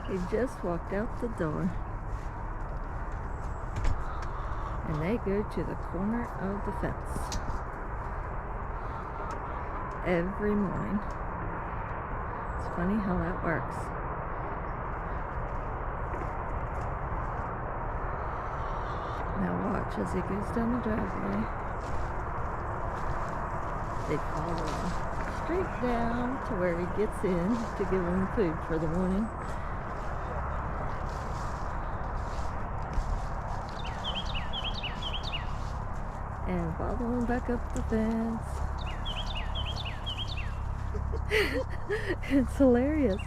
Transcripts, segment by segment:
He just walked out the door. And they go to the corner of the fence every morning. It's funny how that works. Now watch as he goes down the driveway. They follow him straight down to where he gets in to give him food for the morning. And follow him back up the fence. It's hilarious.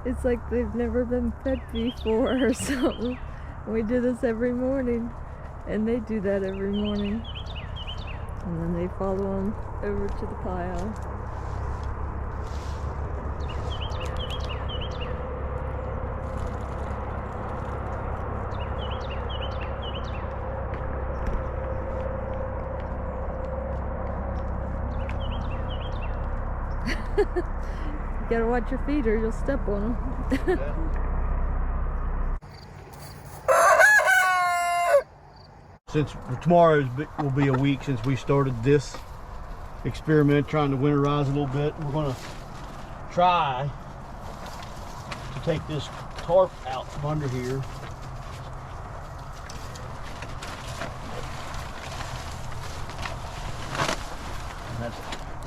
It's like they've never been fed before or something. We do this every morning, and they do that every morning. And then they follow him over to the pile. You gotta watch your feet or you'll step on them. Since tomorrow will be a week since we started this experiment, trying to winterize a little bit, we're going to try to take this tarp out from under here.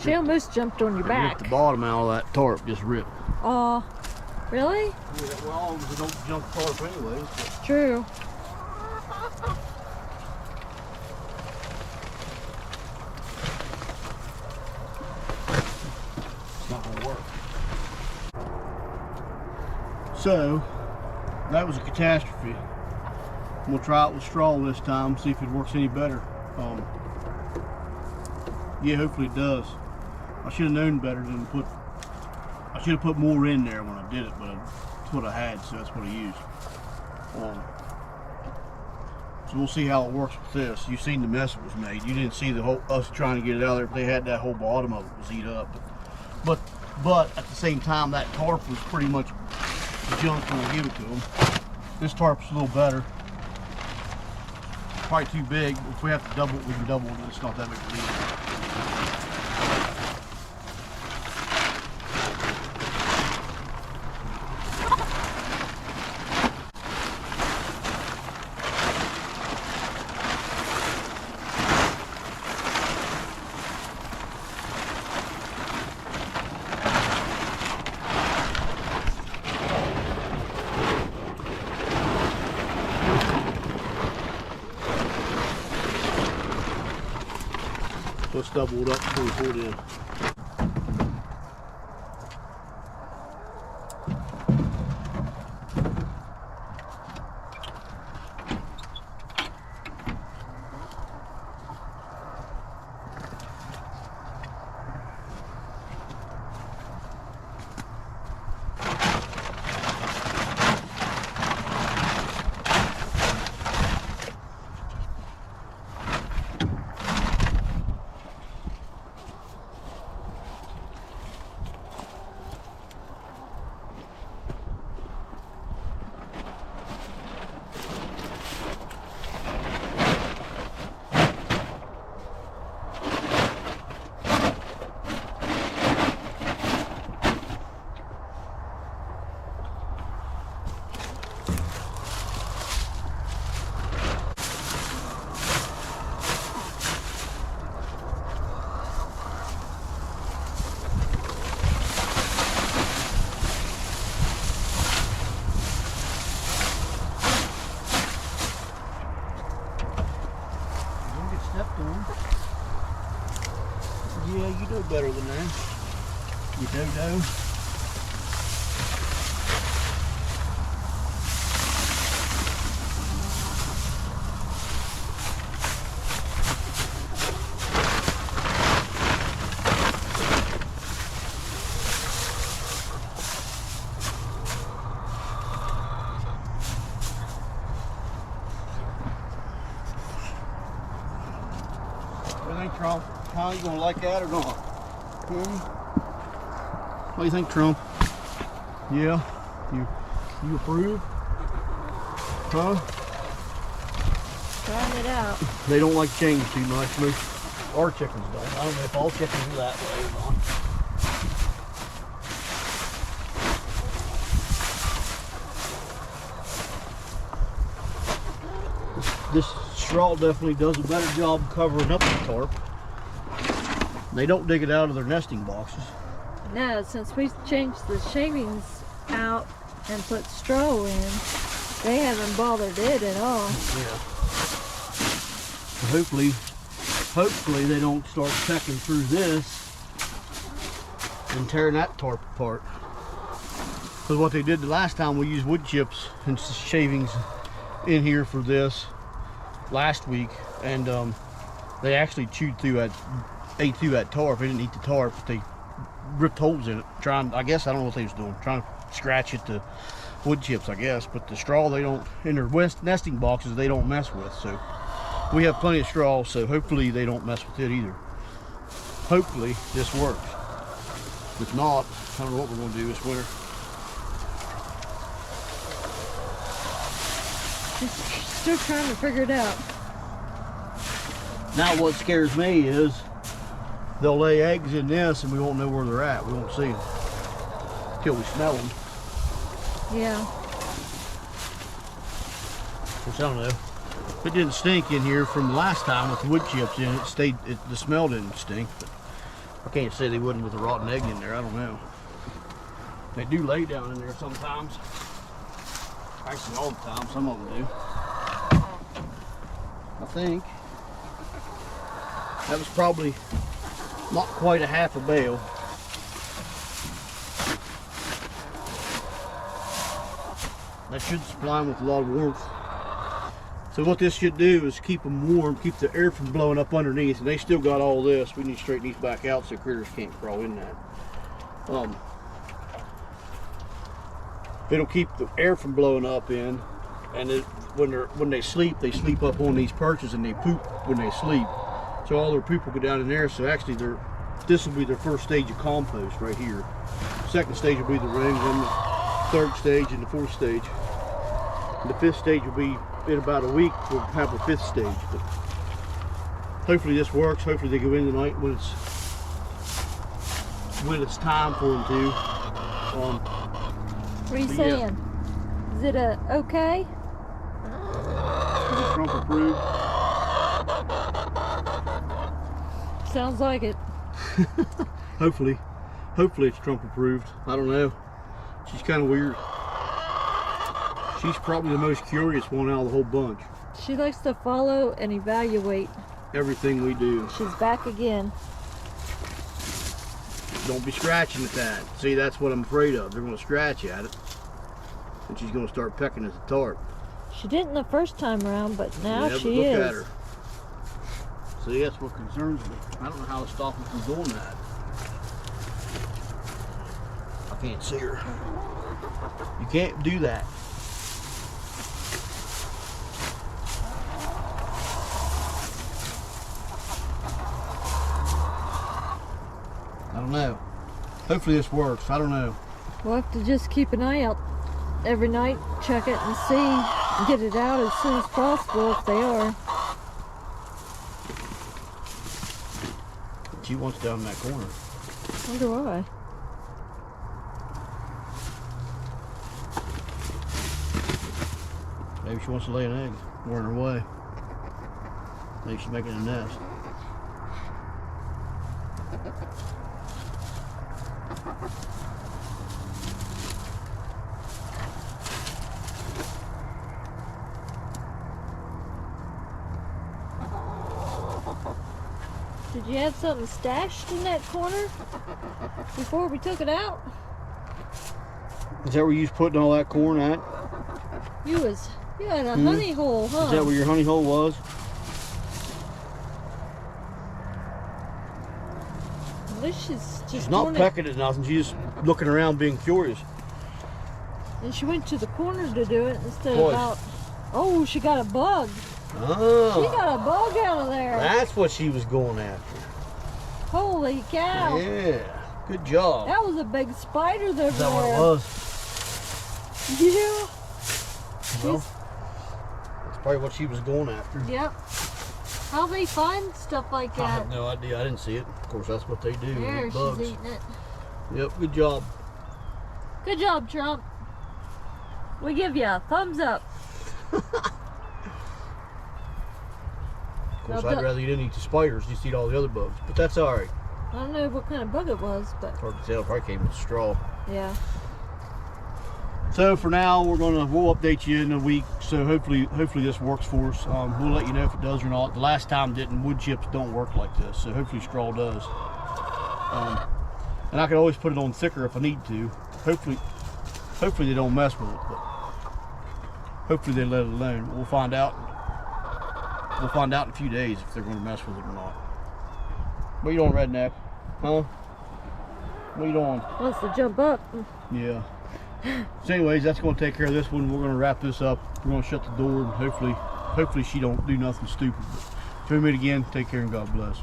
She almost jumped on your back. The bottom out of that tarp just ripped. Oh, really? Yeah, well, we don't jump tarp anyway. True. It's not gonna work. So that was a catastrophe. We'll try it with straw this time, see if it works any better. Yeah, hopefully it does. I should have known better than I should have put more in there when I did it, but that's what I had, so that's what I used. So we'll see how it works with this. You've seen the mess it was made. You didn't see the whole us trying to get it out there, but they had that whole bottom of it was eat up. But at the same time, that tarp was pretty much junk when I gave it to them. This tarp's a little better. Probably too big. If we have to double it, we can double it. It's not that big of a deal. Let's double it up before we put it in. Yeah, you know better than that. You dodo. How you gonna like that or not? What do you think, Trump? Yeah? You approve? Huh? Trying it out. They don't like change too much. Most our chickens don't. I don't know if all chickens are that way or not. This straw definitely does a better job covering up the tarp. They don't dig it out of their nesting boxes. No, since we changed the shavings out and put straw in, they haven't bothered it at all. Yeah. Hopefully they don't start pecking through this and tearing that tarp apart. Because what they did the last time, we used wood chips and shavings in here for this last week, and they actually ate through that tarp. They didn't eat the tarp, but they ripped holes in it. I guess, I don't know what they was doing, trying to scratch at the wood chips, I guess. But the straw, they don't, in their nesting boxes, they don't mess with. So we have plenty of straw, so hopefully they don't mess with it either. Hopefully this works. If not, I don't know what we're going to do this winter. Just still trying to figure it out. Now what scares me is they'll lay eggs in this and we won't know where they're at. We won't see them till we smell them. Yeah. Which I don't know. It didn't stink in here from the last time with the wood chips in it. The smell didn't stink, but I can't say they wouldn't with a rotten egg in there. I don't know. They do lay down in there sometimes. Actually, all the time. Some of them do. I think that was probably not quite a half a bale. That should supply them with a lot of warmth. So what this should do is keep them warm, keep the air from blowing up underneath, and they still got all this. We need to straighten these back out so critters can't crawl in that. It'll keep the air from blowing up in, and when they sleep up on these perches and they poop when they sleep. So all their poop will go down in there. So actually, this will be their first stage of compost right here. Second stage will be the rings, and the third stage and the fourth stage. And the fifth stage will be in about a week. We'll have a fifth stage. But hopefully this works. Hopefully they go in tonight when it's time for them to. What are you saying? Yeah. Is it okay? Is it Trump approved? Sounds like it. Hopefully it's Trump approved. I don't know. She's kind of weird. She's probably the most curious one out of the whole bunch. She likes to follow and evaluate everything we do. She's back again. Don't be scratching at that. See, that's what I'm afraid of. They're going to scratch at it, and she's going to start pecking at the tarp. She didn't the first time around, but now yeah, she but is. Look at her. See, that's what concerns me. I don't know how to stop her from doing that. I can't see her. You can't do that. I don't know. Hopefully this works. I don't know. We'll have to just keep an eye out every night, check it and see, get it out as soon as possible if they are. She wants down in that corner. Wonder why. Maybe she wants to lay an egg. We're in her way. Maybe she's making a nest. Did you have something stashed in that corner before we took it out? Is that where you was putting all that corn at? You had a honey hole, huh? Is that where your honey hole was? At least she's not pecking at nothing. She's just looking around being curious. And she went to the corner to do it instead of out. Oh, she got a bug. Oh. She got a bug out of there. That's what she was going after. Holy cow. Yeah. Good job. That was a big spider there. Is that what it was? Yeah. Well, that's probably what she was going after. Yep. How they find stuff like that? I have no idea. I didn't see it. Of course, that's what they do. There, Eat she's bugs. eating it. Yep, good job. Good job, Trump. We give you a thumbs up. Of course, Now, I'd rather you didn't eat the spiders, just eat all the other bugs. But that's all right. I don't know what kind of bug it was, but Hard to tell. Probably came with straw. yeah. So for now, we'll update you in a week. So hopefully this works for us. We'll let you know if it does or not. The last time didn't. Wood chips don't work like this, so hopefully straw does. And I can always put it on thicker if I need to. Hopefully they don't mess with it, but hopefully they let it alone. We'll find out. We'll find out in a few days if they're going to mess with it or not. What are you doing, redneck? Huh? What are you doing? Wants to jump up. Yeah. So anyways, that's going to take care of this one. We're going to wrap this up. We're going to shut the door, and hopefully she don't do nothing stupid. But until we meet again, take care and God bless.